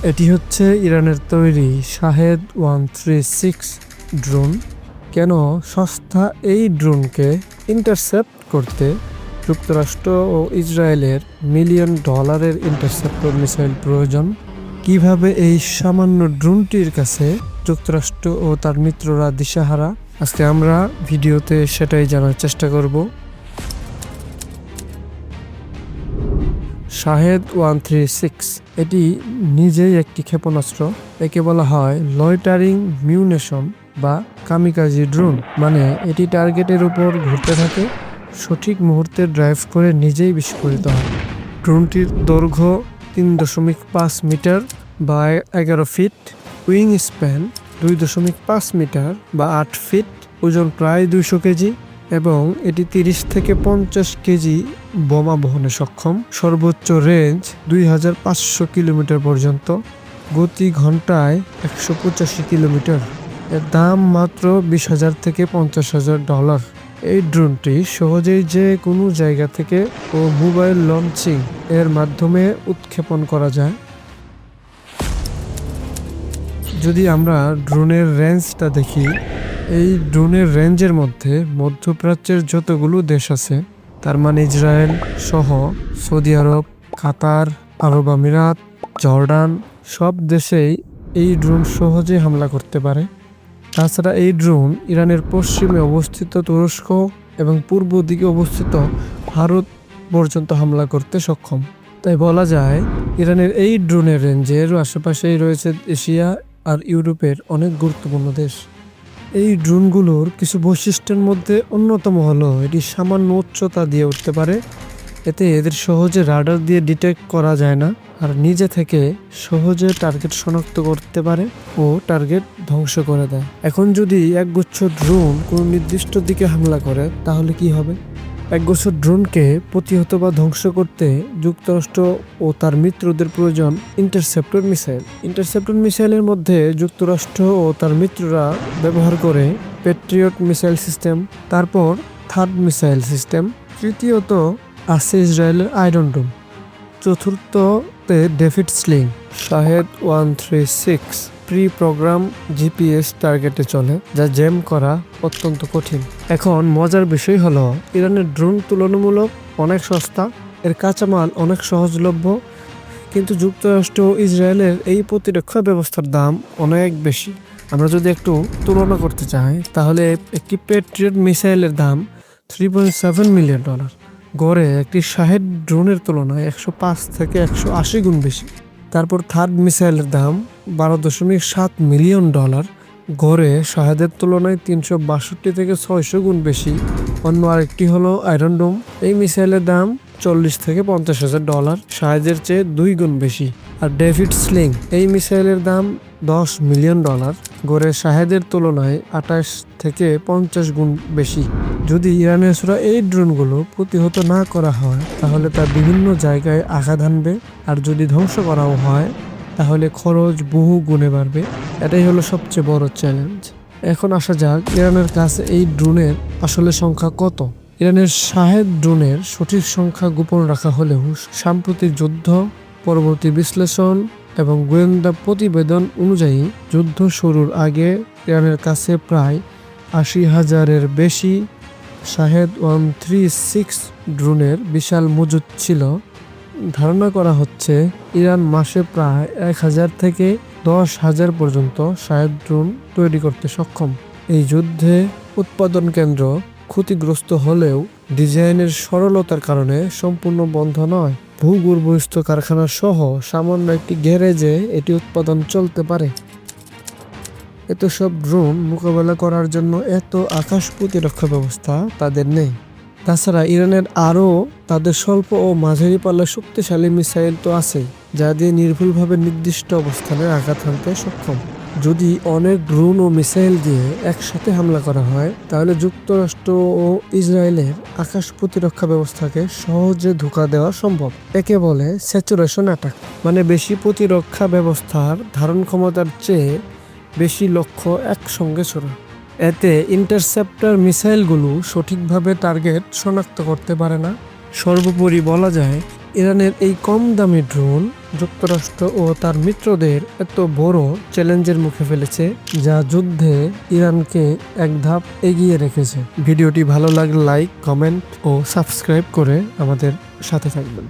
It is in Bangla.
এটি হচ্ছে ইরানের তৈরি শাহেদ 136 ড্রোন। কেন সস্তা এই ড্রোনকে ইন্টারসেপ্ট করতে যুক্তরাষ্ট্র ও ইসরায়েলের মিলিয়ন ডলারের ইন্টারসেপ্টর মিসাইল প্রয়োজন? কিভাবে এই সামান্য ড্রোনটির কাছে যুক্তরাষ্ট্র ও তার মিত্ররা দিশাহারা? আজকে আমরা ভিডিওতে সেটাই জানার চেষ্টা করব। শাহেদ 136 এটি নিজেই একটি ক্ষেপণাস্ত্র। একে বলা হয় লয়টারিং মিউনেশন বা কামিকাজি ড্রোন। মানে এটি টার্গেটের উপর ঘুরতে থাকে, সঠিক মুহূর্তে ড্রাইভ করে নিজেই বিস্ফোরিত হয়। ড্রোনটির দৈর্ঘ্য 3.5 মিটার বা 11 ফিট, উইং স্প্যান 2.5 মিটার বা 8 ফিট, ওজন প্রায় 200 কেজি এবং এটি 30 থেকে 50 কেজি বোমা বহনে সক্ষম। সর্বোচ্চ রেঞ্জ 2500 কিলোমিটার পর্যন্ত, গতি ঘন্টায় 185 কিলোমিটার। এর দাম মাত্র $20,000 থেকে $50,000। এই ড্রোনটি সহজেই যে কোনো জায়গা থেকে ও মোবাইল লঞ্চিং এর মাধ্যমে উৎক্ষেপণ করা যায়। যদি আমরা ড্রোনের রেঞ্জটা দেখি, এই ড্রোনের রেঞ্জের মধ্যে মধ্যপ্রাচ্যের যতগুলো দেশ আছে, তার মানে ইসরায়েল সহ সৌদি আরব, কাতার, আরব আমিরাত, জর্ডান, সব দেশেই এই ড্রোন সহজে হামলা করতে পারে। তাছাড়া এই ড্রোন ইরানের পশ্চিমে অবস্থিত তুরস্ক এবং পূর্ব দিকে অবস্থিত ভারত পর্যন্ত হামলা করতে সক্ষম। তাই বলা যায় ইরানের এই ড্রোনের রেঞ্জের আশেপাশেই রয়েছে এশিয়া আর ইউরোপের অনেক গুরুত্বপূর্ণ দেশ। এই ড্রোনগুলোর কিছু বৈশিষ্ট্যের মধ্যে অন্যতম হলো এটি সামান্য উচ্চতা দিয়ে উঠতে পারে, এতে এদের সহজে রাডার দিয়ে ডিটেক্ট করা যায় না, আর নিজে থেকে সহজে টার্গেট শনাক্ত করতে পারে ও টার্গেট ধ্বংস করে দেয়। এখন যদি একগুচ্ছ ড্রোন কোনো নির্দিষ্ট দিকে হামলা করে তাহলে কি হবে? একগুচ্ছ ড্রোনকে প্রতিহত বা ধ্বংস করতে যুক্তরাষ্ট্র ও তার মিত্রদের প্রয়োজন ইন্টারসেপ্টর মিসাইল। ইন্টারসেপ্টর মিসাইলের মধ্যে যুক্তরাষ্ট্র ও তার মিত্ররা ব্যবহার করে প্যাট্রিয়ট মিসাইল সিস্টেম, তারপর থার্ড মিসাইল সিস্টেম, তৃতীয়ত আছে ইসরায়েলের আয়রন ডোম, চতুর্থতে David sling. Shahed 136 pre program GPS টার্গেটে চলে, যা জ্যাম করা অত্যন্ত কঠিন। এখন মজার বিষয় হলো ইরানের ড্রোন তুলনামূলক অনেক সস্তা, এর কাঁচামাল অনেক সহজলভ্য, কিন্তু যুক্তরাষ্ট্র ও ইসরায়েলের এই প্রতিরক্ষা ব্যবস্থার দাম অনেক বেশি। আমরা যদি একটু তুলনা করতে চাই তাহলে একটি প্যাট্রিয়ট মিসাইলের দাম $3.7 মিলিয়ন, গড়ে একটি শাহেদ ড্রোনের তুলনায় 105 থেকে 180 গুণ বেশি। তারপর থার্ড মিসাইলের দাম $12.7 মিলিয়ন, গড়ে শাহেদের তুলনায় 362 থেকে 600 গুণ বেশি। অন্য আরেকটি হলো আয়রন ডোম, এই মিসাইলের দাম $40,000 থেকে $50,000, শাহেদের চেয়ে 2 গুণ বেশি। আর ডেভিড স্লিং, এই মিসাইলের দাম $10 মিলিয়ন, গড়ে শাহেদের তুলনায় 28 থেকে 50 গুণ বেশি। যদি ইরানের ছোড়া এই ড্রোনগুলো প্রতিহত না করা হয় তাহলে তা বিভিন্ন জায়গায় আঘাত হানবে, আর যদি ধ্বংস করাও হয় তাহলে খরচ বহু গুণে বাড়বে। এটাই হলো সবচেয়ে বড় চ্যালেঞ্জ। এখন আসা যাক ইরানের কাছে এই ড্রোনের আসলে সংখ্যা কত। ইরানের শাহেদ ড্রোনের সঠিক সংখ্যা গোপন রাখা হলেও সাম্প্রতিক যুদ্ধ পরবর্তী বিশ্লেষণ এবং গোয়েন্দা প্রতিবেদন অনুযায়ী যুদ্ধ শুরুর আগে ইরানের কাছে প্রায় 80,000-এর বেশি শাহেদ 136 ড্রোনের বিশাল মজুদ ছিল। ধারণা করা হচ্ছে ইরান মাসে প্রায় 1,000 থেকে 10,000 পর্যন্ত শাহেদ ড্রোন তৈরি করতে সক্ষম। এই যুদ্ধে উৎপাদন কেন্দ্র ক্ষতিগ্রস্ত হলেও ডিজাইনের সরলতার কারণে সম্পূর্ণ বন্ধ নয়। ভূগর্ভস্থ কারখানা সহ সামান্য একটি গ্যারেজে এটি উৎপাদন চলতে পারে। এত সব ড্রোন মোকাবেলা করার জন্য এত আকাশ প্রতিরক্ষা ব্যবস্থা তাদের নেই। তাছাড়া ইরানের আরও তাদের স্বল্প ও মাঝারি পাল্লার শক্তিশালী মিসাইল তো আছেই, যা দিয়ে নির্ভুলভাবে নির্দিষ্ট অবস্থানে আঘাত হানতে সক্ষম। যদি অনেক ড্রোন ও মিসাইল দিয়ে একসাথে হামলা করা হয় তাহলে যুক্তরাষ্ট্র ও ইসরায়েলের আকাশ প্রতিরক্ষা ব্যবস্থাকে সহজে ধোঁকা দেওয়া সম্ভব। একে বলে স্যাচুরেশন অ্যাটাক, মানে বেশি প্রতিরক্ষা ব্যবস্থার ধারণ ক্ষমতার চেয়ে বেশি লক্ষ্য একসঙ্গে ছোড়া। এতে ইন্টারসেপ্টর মিসাইলগুলো সঠিকভাবে টার্গেট শনাক্ত করতে পারে না। সর্বোপরি বলা যায় ইরানের এই কম দামি ড্রোন যুক্তরাষ্ট্র ও তার মিত্রদের এত বড় চ্যালেঞ্জের মুখে ফেলেছে, যা যুদ্ধে ইরানকে এক ধাপ এগিয়ে রেখেছে। ভিডিওটি ভালো লাগলে লাইক, কমেন্ট ও সাবস্ক্রাইব করে আমাদের সাথে থাকবেন।